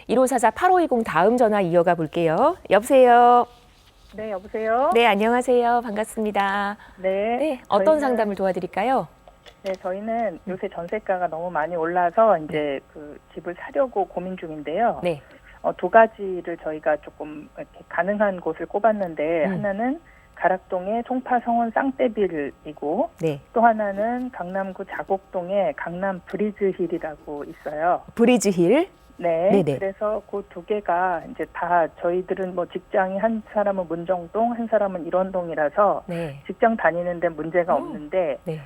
1544-8520 다음 전화 이어가 볼게요. 여보세요. 네, 여보세요? 네, 안녕하세요. 반갑습니다. 네. 네, 어떤 저희는- 상담을 도와드릴까요? 네, 저희는 요새 전세가가 너무 많이 올라서 이제 그 집을 사려고 고민 중인데요. 네. 두 가지를 저희가 조금 이렇게 가능한 곳을 꼽았는데 하나는 가락동의 송파 성원 쌍떼빌이고 네. 또 하나는 강남구 자곡동의 강남 브리즈힐이라고 있어요. 브리즈힐. 네. 네네. 그래서 그 두 개가 이제 다 저희들은 뭐 직장이 한 사람은 문정동, 한 사람은 일원동이라서 네. 직장 다니는데 문제가 없는데 네.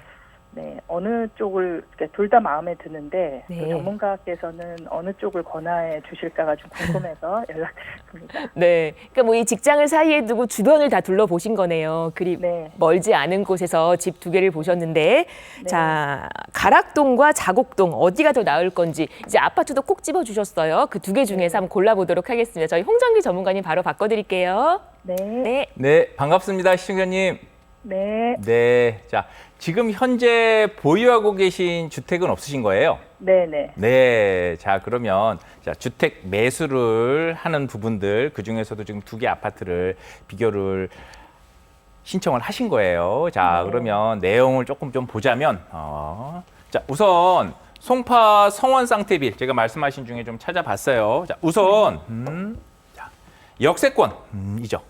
네, 어느 쪽을 둘 다 마음에 드는데 네. 또 전문가께서는 어느 쪽을 권하해 주실까가 좀 궁금해서 연락드렸습니다. 네. 그러니까 뭐 이 직장을 사이에 두고 주변을 다 둘러보신 거네요. 그리 네. 멀지 않은 곳에서 집 두 개를 보셨는데, 자, 가락동과 자곡동 어디가 더 나을 건지 이제 아파트도 꼭 집어주셨어요. 그 두 개 중에서 한번 골라보도록 하겠습니다. 저희 홍정기 전문가님 바로 바꿔드릴게요. 네. 네. 네, 반갑습니다, 시청자님. 네. 네, 자, 지금 현재 보유하고 계신 주택은 없으신 거예요? 네, 네. 네, 자, 그러면 자, 주택 매수를 하는 부분들, 그 중에서도 지금 두 개 아파트를 비교를 신청을 하신 거예요. 자, 그러면 내용을 조금 좀 보자면, 자, 우선 송파 성원 쌍태빌 제가 말씀하신 중에 좀 찾아봤어요. 자, 우선 자, 역세권이죠.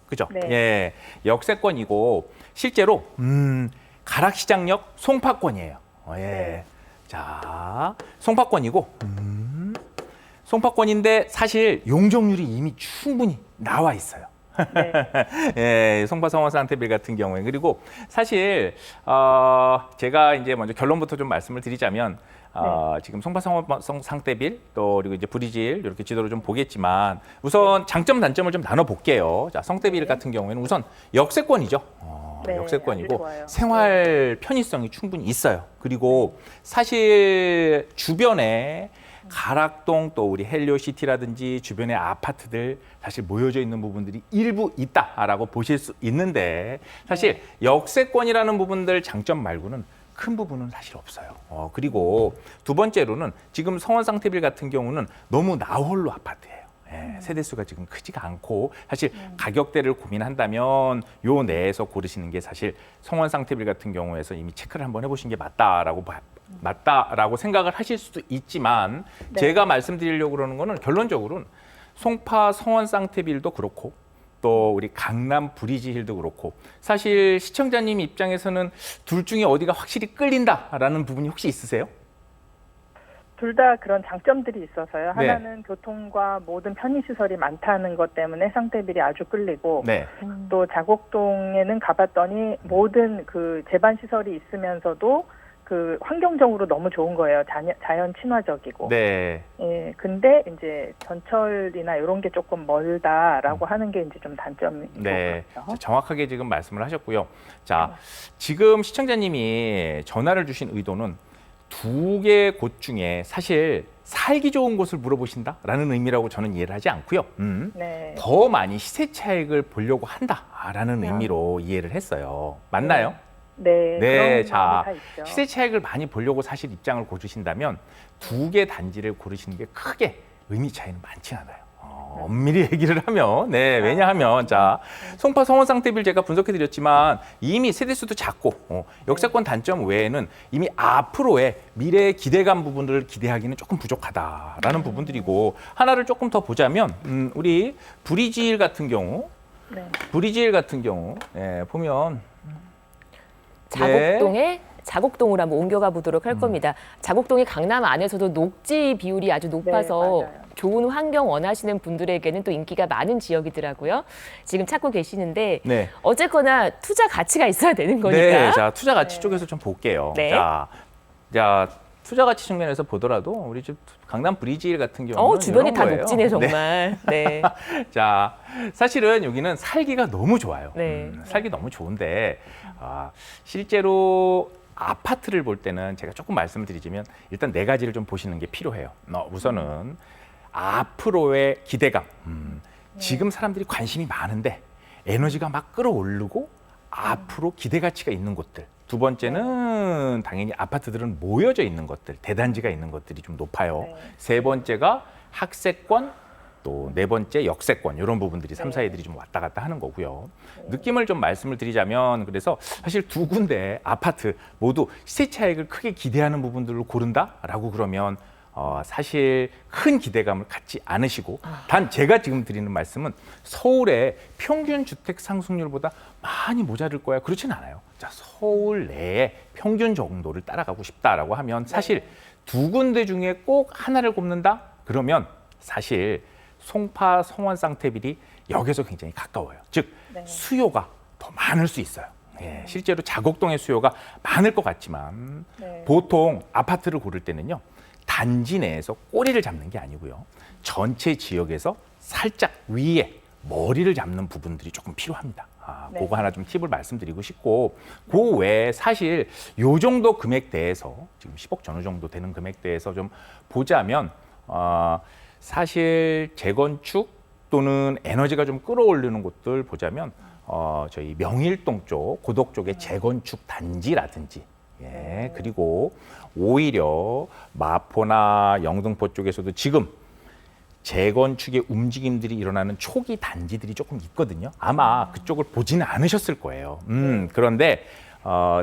그죠? 네. 예, 역세권이고 실제로 가락시장역 송파권이에요. 예. 네. 자, 송파권이고 송파권인데 사실 용적률이 이미 충분히 나와 있어요. 네. 예, 송파 성원 쌍태빌 같은 경우에 그리고 사실 제가 이제 먼저 결론부터 좀 말씀을 드리자면 지금 송파 성원 쌍태빌 또 그리고 이제 브리질 이렇게 지도를 좀 보겠지만 우선 장점 단점을 좀 나눠 볼게요. 자, 성태빌 같은 경우에는 우선 역세권이죠. 네, 아주 역세권이고 좋아요. 생활 편의성이 충분히 있어요. 그리고 사실 주변에 가락동 또 우리 헬리오시티라든지 주변의 아파트들 사실 모여져 있는 부분들이 일부 있다라고 보실 수 있는데 사실 역세권이라는 부분들 장점 말고는 큰 부분은 사실 없어요. 그리고 두 번째로는 지금 성원 쌍태빌 같은 경우는 너무 나홀로 아파트예요. 예, 세대수가 지금 크지가 않고 사실 가격대를 고민한다면 요 내에서 고르시는 게 사실 성원 쌍태빌 같은 경우에서 이미 체크를 한번 해보신 게 맞다라고 생각을 하실 수도 있지만 네. 제가 말씀드리려고 그러는 거는 결론적으로는 송파 성원 쌍태빌도 그렇고 또 우리 강남 브리지힐도 그렇고 사실 시청자님 입장에서는 둘 중에 어디가 확실히 끌린다라는 부분이 혹시 있으세요? 둘 다 그런 장점들이 있어서요. 네. 하나는 교통과 모든 편의시설이 많다는 것 때문에 쌍태빌이 아주 끌리고 네. 또 자곡동에는 가봤더니 모든 그 제반 시설이 있으면서도 그 환경적으로 너무 좋은 거예요. 자연 친화적이고. 네. 예, 근데 이제 전철이나 이런 게 조금 멀다라고 하는 게 이제 좀 단점이고 네, 그렇죠. 정확하게 지금 말씀을 하셨고요. 자, 지금 시청자님이 전화를 주신 의도는 두 개 곳 중에 사실 살기 좋은 곳을 물어보신다라는 의미라고 저는 이해를 하지 않고요. 네. 더 많이 시세 차익을 보려고 한다라는 의미로 이해를 했어요. 맞나요? 네. 네, 그런 자, 마음이 다 있죠. 시세 차익을 많이 보려고 사실 입장을 고르신다면 두 개 단지를 고르시는 게 크게 의미 차이는 많지 않아요. 엄밀히 얘기를 하면, 네, 왜냐하면, 자, 송파 성원 쌍태빌 제가 분석해 드렸지만 이미 세대수도 작고, 역세권 단점 외에는 이미 앞으로의 미래의 기대감 부분들을 기대하기는 조금 부족하다라는 부분들이고, 하나를 조금 더 보자면, 우리 브리지힐 같은 경우, 네. 예, 보면, 자곡동에 자곡동으로 한번 옮겨가 보도록 할 겁니다. 자곡동이 강남 안에서도 녹지 비율이 아주 높아서 맞아요. 좋은 환경 원하시는 분들에게는 또 인기가 많은 지역이더라고요. 지금 찾고 계시는데 네. 어쨌거나 투자 가치가 있어야 되는 거니까. 네, 자 투자 가치 네. 쪽에서 좀 볼게요. 네. 자 투자 가치 측면에서 보더라도 우리 집 강남 브리지힐 같은 경우는 주변이 이런 다 거예요. 녹지네 정말. 네. 자 사실은 여기는 살기가 너무 좋아요. 네. 살기 너무 좋은데 실제로 아파트를 볼 때는 제가 조금 말씀을 드리자면 일단 네 가지를 좀 보시는 게 필요해요. 우선은 앞으로의 기대감. 지금 사람들이 관심이 많은데 에너지가 막 끌어오르고 앞으로 기대 가치가 있는 곳들. 두 번째는 당연히 아파트들은 모여져 있는 것들, 대단지가 있는 것들이 좀 높아요. 네. 세 번째가 학세권 또 네 번째 역세권 이런 부분들이 3, 4위들이 좀 왔다 갔다 하는 거고요. 느낌을 좀 말씀을 드리자면 그래서 사실 두 군데 아파트 모두 시세 차익을 크게 기대하는 부분들을 고른다라고 그러면 사실 큰 기대감을 갖지 않으시고 단 제가 지금 드리는 말씀은 서울의 평균 주택 상승률보다 많이 모자랄 거야 그렇진 않아요. 자, 서울 내에 평균 정도를 따라가고 싶다라고 하면 사실 두 군데 중에 꼭 하나를 꼽는다 그러면 사실 송파 성원 쌍태빌이 역에서 굉장히 가까워요. 즉 수요가 더 많을 수 있어요. 예, 실제로 자곡동의 수요가 많을 것 같지만 보통 아파트를 고를 때는요. 단지 내에서 꼬리를 잡는 게 아니고요. 전체 지역에서 살짝 위에 머리를 잡는 부분들이 조금 필요합니다. 그거 하나 좀 팁을 말씀드리고 싶고 그 외에 사실 요 정도 금액대에서 지금 10억 전후 정도 되는 금액대에서 좀 보자면 사실 재건축 또는 에너지가 좀 끌어올리는 곳들 보자면 저희 명일동 쪽, 고덕 쪽의 재건축 단지라든지 예, 그리고 오히려 마포나 영등포 쪽에서도 지금 재건축의 움직임들이 일어나는 초기 단지들이 조금 있거든요. 아마 그쪽을 보지는 않으셨을 거예요. 그런데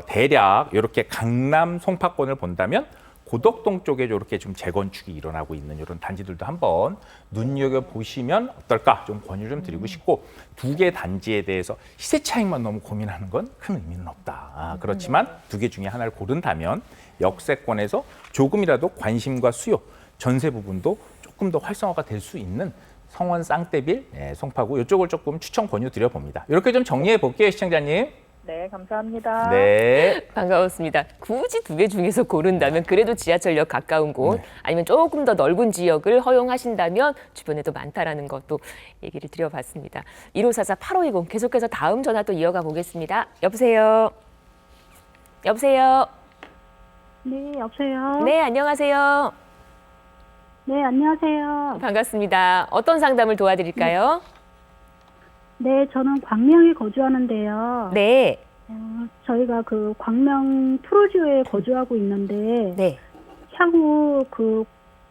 대략 이렇게 강남 송파권을 본다면 고덕동 쪽에 이렇게 좀 재건축이 일어나고 있는 이런 단지들도 한번 눈여겨보시면 어떨까 좀 권유 좀 드리고 싶고 두 개 단지에 대해서 시세 차익만 너무 고민하는 건 큰 의미는 없다. 그렇지만 두 개 중에 하나를 고른다면 역세권에서 조금이라도 관심과 수요, 전세 부분도 조금 더 활성화가 될 수 있는 성원 쌍태빌, 송파구 이쪽을 조금 추천 권유 드려봅니다. 이렇게 좀 정리해 볼게요, 시청자님. 네, 감사합니다. 네. 반가웠습니다. 굳이 두 개 중에서 고른다면 그래도 지하철역 가까운 곳 아니면 조금 더 넓은 지역을 허용하신다면 주변에도 많다라는 것도 얘기를 드려봤습니다. 1544-8520 계속해서 다음 전화 또 이어가 보겠습니다. 여보세요. 여보세요. 네, 여보세요? 네, 안녕하세요. 네, 안녕하세요. 반갑습니다. 어떤 상담을 도와드릴까요? 네, 저는 광명에 거주하는데요. 네. 저희가 그 광명 프로지오에 거주하고 있는데, 네. 향후 그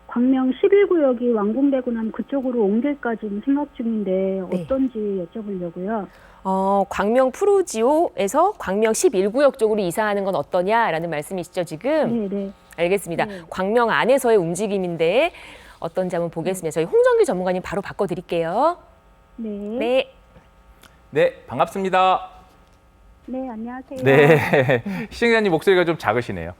광명 11구역이 완공되고 나면 그쪽으로 옮길까 지금 생각 중인데, 네. 어떤지 여쭤보려고요. 광명 프루지오에서 광명 11구역 쪽으로 이사하는 건 어떠냐라는 말씀이시죠, 지금? 네, 네. 알겠습니다. 네. 광명 안에서의 움직임인데 어떤지 한번 보겠습니다. 저희 홍정기 전문가님 바로 바꿔드릴게요. 네. 네. 네, 반갑습니다. 네, 안녕하세요. 네, 시청자님 목소리가 좀 작으시네요.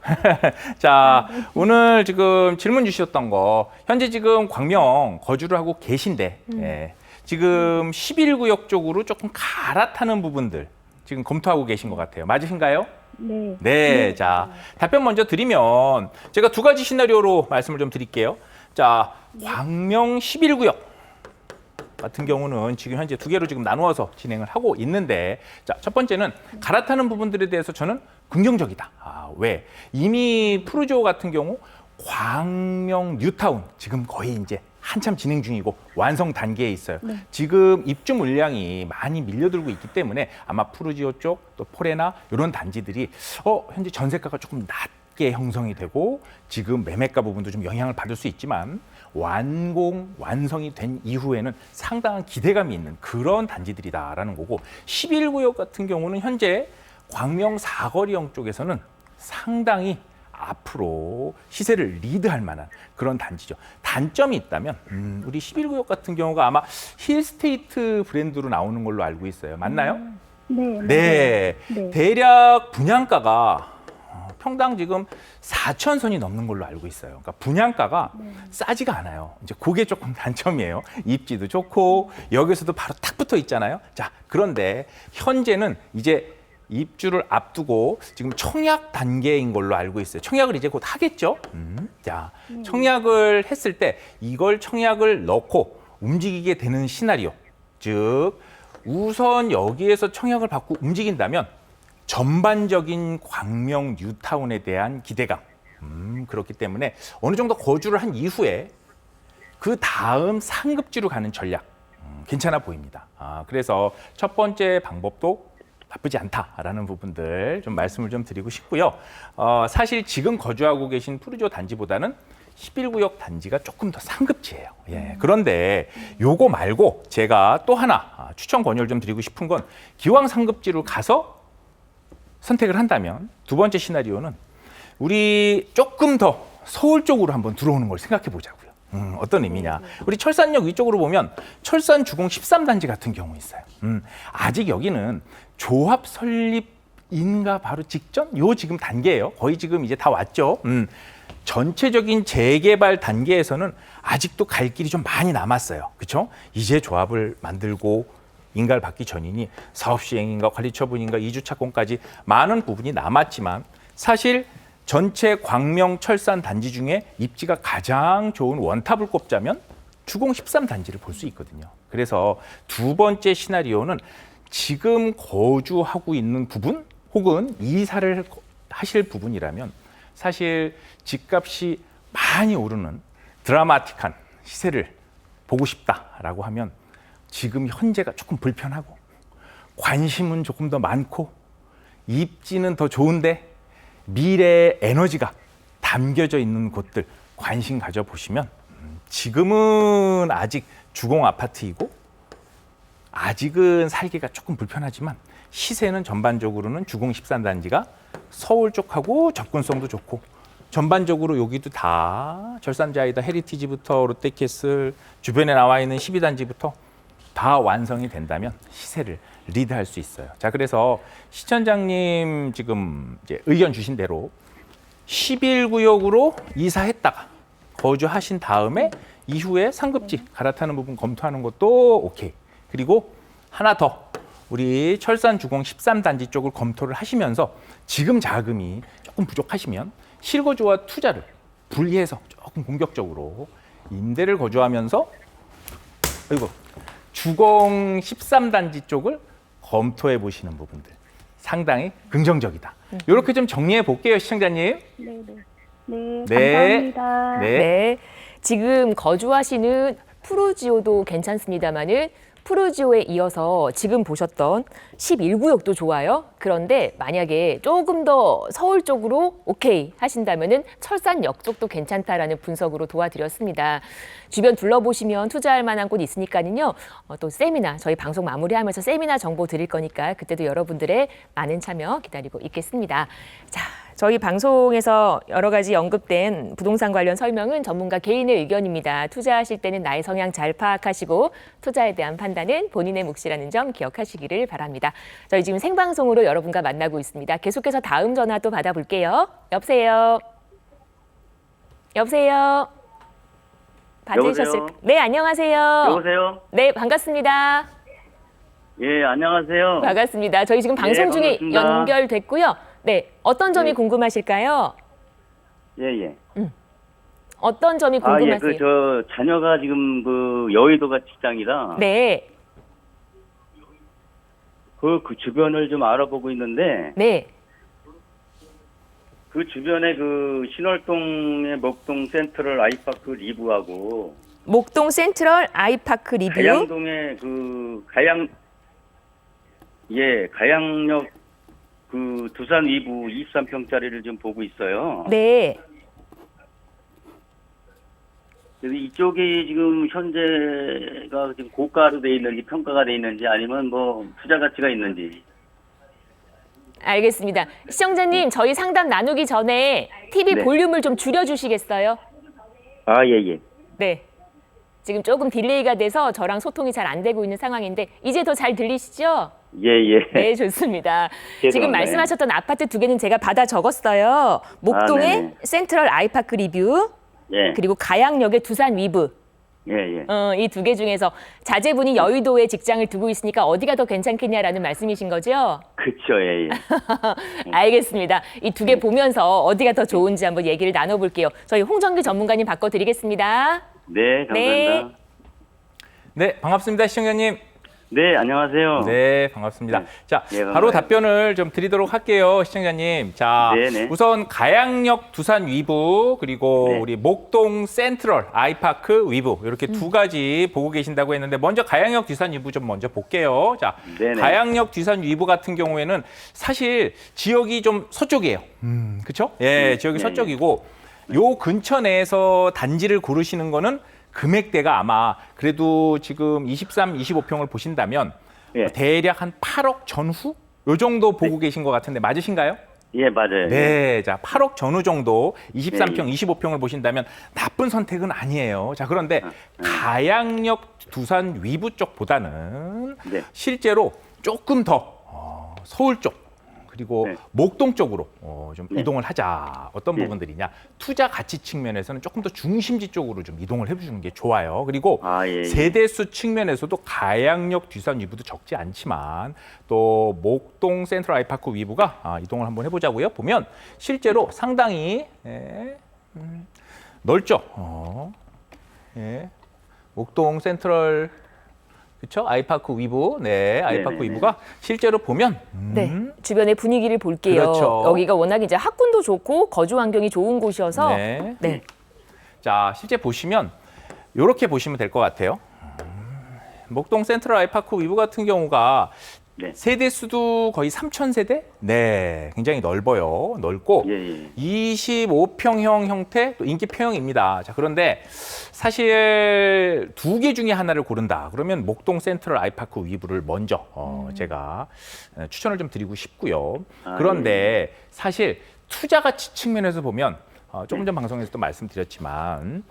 자, 오늘 지금 질문 주셨던 거 현재 지금 광명 거주를 하고 계신데 예, 지금 11구역 쪽으로 조금 갈아타는 부분들 지금 검토하고 계신 것 같아요. 맞으신가요? 네. 네, 자, 답변 먼저 드리면 제가 두 가지 시나리오로 말씀을 좀 드릴게요. 자, 광명 11구역 같은 경우는 지금 현재 두 개로 지금 나누어서 진행을 하고 있는데 자, 첫 번째는 갈아타는 부분들에 대해서 저는 긍정적이다. 왜? 이미 프루지오 같은 경우 광명 뉴타운 지금 거의 이제 한참 진행 중이고 완성 단계에 있어요. 지금 입주 물량이 많이 밀려들고 있기 때문에 아마 프루지오 쪽 또 포레나 이런 단지들이 현재 전세가가 조금 낮게 형성이 되고 지금 매매가 부분도 좀 영향을 받을 수 있지만 완성이 된 이후에는 상당한 기대감이 있는 그런 단지들이다라는 거고 11구역 같은 경우는 현재 광명 사거리형 쪽에서는 상당히 앞으로 시세를 리드할 만한 그런 단지죠. 단점이 있다면 우리 11구역 같은 경우가 아마 힐스테이트 브랜드로 나오는 걸로 알고 있어요. 맞나요? 네. 네. 네. 대략 분양가가 평당 지금 4,000선이 넘는 걸로 알고 있어요. 그러니까 분양가가 싸지가 않아요. 이제 그게 조금 단점이에요. 입지도 좋고 여기서도 바로 탁 붙어 있잖아요. 자, 그런데 현재는 이제 입주를 앞두고 지금 청약 단계인 걸로 알고 있어요. 청약을 이제 곧 하겠죠. 자, 청약을 했을 때 이걸 청약을 넣고 움직이게 되는 시나리오. 즉, 우선 여기에서 청약을 받고 움직인다면 전반적인 광명 뉴타운에 대한 기대감. 그렇기 때문에 어느 정도 거주를 한 이후에 그 다음 상급지로 가는 전략. 괜찮아 보입니다. 그래서 첫 번째 방법도 나쁘지 않다라는 부분들 좀 말씀을 좀 드리고 싶고요. 사실 지금 거주하고 계신 프루지오 단지보다는 11구역 단지가 조금 더 상급지예요. 예. 그런데 요거 말고 제가 또 하나 추천 권유를 좀 드리고 싶은 건 기왕 상급지로 가서 선택을 한다면 두 번째 시나리오는 우리 조금 더 서울 쪽으로 한번 들어오는 걸 생각해 보자고요. 어떤 의미냐. 우리 철산역 위쪽으로 보면 철산 주공 13단지 같은 경우 있어요. 아직 여기는 조합 설립인가 바로 직전? 요 지금 단계예요. 거의 지금 이제 다 왔죠. 전체적인 재개발 단계에서는 아직도 갈 길이 좀 많이 남았어요. 그렇죠? 이제 조합을 만들고 인가를 받기 전이니 사업 시행인가 관리 처분인가 이주 착공까지 많은 부분이 남았지만 사실 전체 광명 철산 단지 중에 입지가 가장 좋은 원탑을 꼽자면 주공 13단지를 볼 수 있거든요. 그래서 두 번째 시나리오는 지금 거주하고 있는 부분 혹은 이사를 하실 부분이라면 사실 집값이 많이 오르는 드라마틱한 시세를 보고 싶다라고 하면 지금 현재가 조금 불편하고 관심은 조금 더 많고 입지는 더 좋은데 미래의 에너지가 담겨져 있는 곳들 관심 가져보시면 지금은 아직 주공 아파트이고 아직은 살기가 조금 불편하지만 시세는 전반적으로는 주공 13단지가 서울 쪽하고 접근성도 좋고 전반적으로 여기도 다 절산자이다 헤리티지부터 롯데캐슬 주변에 나와 있는 12단지부터 다 완성이 된다면 시세를 리드할 수 있어요. 자, 그래서 시청장님 지금 이제 의견 주신 대로 11구역으로 이사했다가 거주하신 다음에 이후에 상급지 갈아타는 부분 검토하는 것도 오케이. 그리고 하나 더 우리 철산 주공 13단지 쪽을 검토를 하시면서 지금 자금이 조금 부족하시면 실거주와 투자를 분리해서 조금 공격적으로 임대를 거주하면서 그리고 주공 13단지 쪽을 검토해 보시는 부분들 상당히 긍정적이다. 이렇게 좀 정리해 볼게요, 시청자님. 네, 감사합니다. 네. 지금 거주하시는 푸르지오도 괜찮습니다만은 푸르지오에 이어서 지금 보셨던 11구역도 좋아요. 그런데 만약에 조금 더 서울 쪽으로 오케이 하신다면은 철산역 쪽도 괜찮다라는 분석으로 도와드렸습니다. 주변 둘러보시면 투자할 만한 곳 있으니까는요. 또 세미나 저희 방송 마무리하면서 세미나 정보 드릴 거니까 그때도 여러분들의 많은 참여 기다리고 있겠습니다. 자, 저희 방송에서 여러 가지 언급된 부동산 관련 설명은 전문가 개인의 의견입니다. 투자하실 때는 나의 성향 잘 파악하시고 투자에 대한 판단은 본인의 몫이라는 점 기억하시기를 바랍니다. 저희 지금 생방송으로 여러분과 만나고 있습니다. 계속해서 다음 전화 또 받아볼게요. 여보세요. 여보세요. 받으셨을까요? 네, 안녕하세요. 여보세요? 네, 반갑습니다. 예, 안녕하세요. 반갑습니다. 저희 지금 방송 중에 반갑습니다. 연결됐고요. 네, 어떤 점이 네. 궁금하실까요? 예, 예. 어떤 점이 아, 예, 궁금하세요? 저 자녀가 지금 여의도가 직장이라 네, 그 주변을 좀 알아보고 있는데 네, 그 주변에 신월동의 목동 센트럴 아이파크 리브하고 목동 센트럴 아이파크 리뷰. 가양동의 가양역 두산 위브 23평짜리를 좀 보고 있어요. 네, 그래서 이쪽이 지금 현재가 지금 고가로 돼 있는지 평가가 돼 있는지 아니면 투자 가치가 있는지. 알겠습니다. 시청자님, 저희 상담 나누기 전에 TV 네. 볼륨을 좀 줄여주시겠어요? 아, 예, 예. 네. 지금 조금 딜레이가 돼서 저랑 소통이 잘 안 되고 있는 상황인데 이제 더 잘 들리시죠? 예, 예. 네, 좋습니다. 지금 죄송합니다. 말씀하셨던 아파트 두 개는 제가 받아 적었어요. 목동의 네네. 센트럴 아이파크 리뷰, 예. 그리고 가양역의 두산 위브. 예, 예. 이 두 개 중에서 자제분이 여의도에 직장을 두고 있으니까 어디가 더 괜찮겠냐라는 말씀이신 거죠? 그쵸, 예, 예. 알겠습니다. 이 두 개 보면서 어디가 더 좋은지 한번 얘기를 나눠볼게요. 저희 홍정규 전문가님 바꿔드리겠습니다. 네, 감사합니다. 네, 반갑습니다, 시청자님. 네, 안녕하세요. 네, 반갑습니다. 네. 자, 네, 바로 반가워요. 답변을 좀 드리도록 할게요, 시청자님. 자, 네, 네. 우선 가양역 두산 위브 그리고 네. 우리 목동 센트럴 아이파크 위브 이렇게 두 가지 보고 계신다고 했는데 먼저 가양역 두산 위브 좀 먼저 볼게요. 자, 네네. 가양역 두산 위브 같은 경우에는 사실 지역이 좀 서쪽이에요. 그렇죠? 예, 지역이 네, 서쪽이고 요 근처 내에서 단지를 고르시는 거는 금액대가 아마 그래도 지금 23, 25평을 보신다면 예. 대략 한 8억 전후 요 정도 보고 계신 것 같은데 맞으신가요? 예, 맞아요. 네, 자 8억 전후 정도 23평, 네. 25평을 보신다면 나쁜 선택은 아니에요. 자 그런데 가양역 두산 위부 쪽보다는 네. 실제로 조금 더 서울 쪽 그리고 네. 목동 쪽으로 좀 네. 이동을 하자. 어떤 네. 부분들이냐? 투자 가치 측면에서는 조금 더 중심지 쪽으로 좀 이동을 해주는 게 좋아요. 그리고 예. 세대수 측면에서도 가양역 뒤산 위부도 적지 않지만 또 목동 센트럴 아이파크 위부가 이동을 한번 해보자고요. 보면 실제로 상당히 넓죠. 목동 센트럴 그렇죠? 아이파크 위부, 아이파크 네네네. 위부가 실제로 보면 네, 주변의 분위기를 볼게요. 그렇죠. 여기가 워낙 이제 학군도 좋고 거주 환경이 좋은 곳이어서 네. 자, 실제 보시면 이렇게 보시면 될 것 같아요. 목동 센트럴 아이파크 위부 같은 경우가 네. 세대 수도 거의 3,000세대? 네, 굉장히 넓어요. 넓고 예. 25평형 형태, 또 인기 평형입니다. 자, 그런데 사실 두 개 중에 하나를 고른다. 그러면 목동 센트럴 아이파크 위부를 먼저 제가 추천을 좀 드리고 싶고요. 그런데 사실 투자 가치 측면에서 보면 조금 전 방송에서도 말씀드렸지만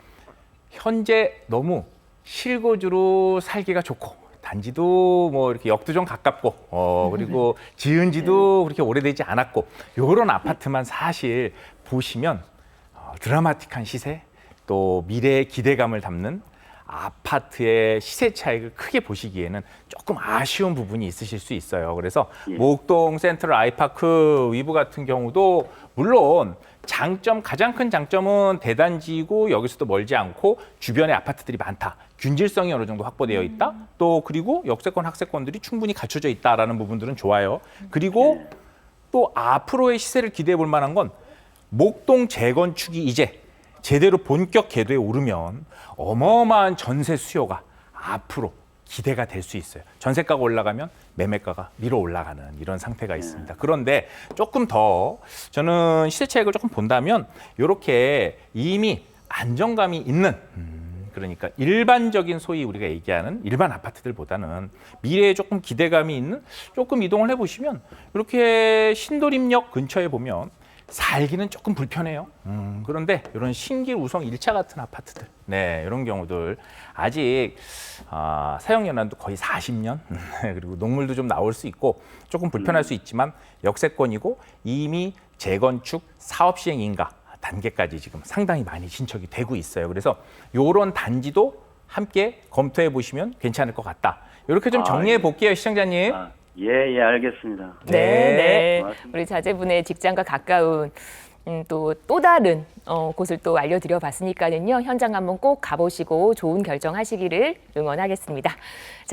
현재 너무 실거주로 살기가 좋고 단지도 뭐 이렇게 역도 좀 가깝고 그리고 지은 지도 그렇게 오래되지 않았고 요런 아파트만 사실 보시면 드라마틱한 시세 또 미래의 기대감을 담는 아파트의 시세 차익을 크게 보시기에는 조금 아쉬운 부분이 있으실 수 있어요. 그래서 목동 센트럴 아이파크 위부 같은 경우도 물론 가장 큰 장점은 대단지고 여기서도 멀지 않고 주변에 아파트들이 많다. 균질성이 어느 정도 확보되어 있다. 또 그리고 역세권, 학세권들이 충분히 갖춰져 있다라는 부분들은 좋아요. 그리고 또 앞으로의 시세를 기대해 볼 만한 건 목동 재건축이 이제 제대로 본격 궤도에 오르면 어마어마한 전세 수요가 앞으로 기대가 될 수 있어요. 전세가가 올라가면 매매가가 밀어 올라가는 이런 상태가 있습니다. 그런데 조금 더 저는 시세 차익을 조금 본다면 이렇게 이미 안정감이 있는 그러니까 일반적인 소위 우리가 얘기하는 일반 아파트들보다는 미래에 조금 기대감이 있는 조금 이동을 해보시면 이렇게 신도림역 근처에 보면 살기는 조금 불편해요. 그런데 이런 신길우성 1차 같은 아파트들, 이런 경우들 아직 사용 연한도 거의 40년, 그리고 녹물도 좀 나올 수 있고 조금 불편할 수 있지만 역세권이고 이미 재건축 사업 시행 인가 단계까지 지금 상당히 많이 진척이 되고 있어요. 그래서 이런 단지도 함께 검토해 보시면 괜찮을 것 같다. 이렇게 좀 정리해 볼게요, 시청자님. 예, 알겠습니다. 네. 고맙습니다. 우리 자제분의 직장과 가까운 또 다른 곳을 또 알려드려 봤으니까는요. 현장 한번 꼭 가보시고 좋은 결정하시기를 응원하겠습니다. 자,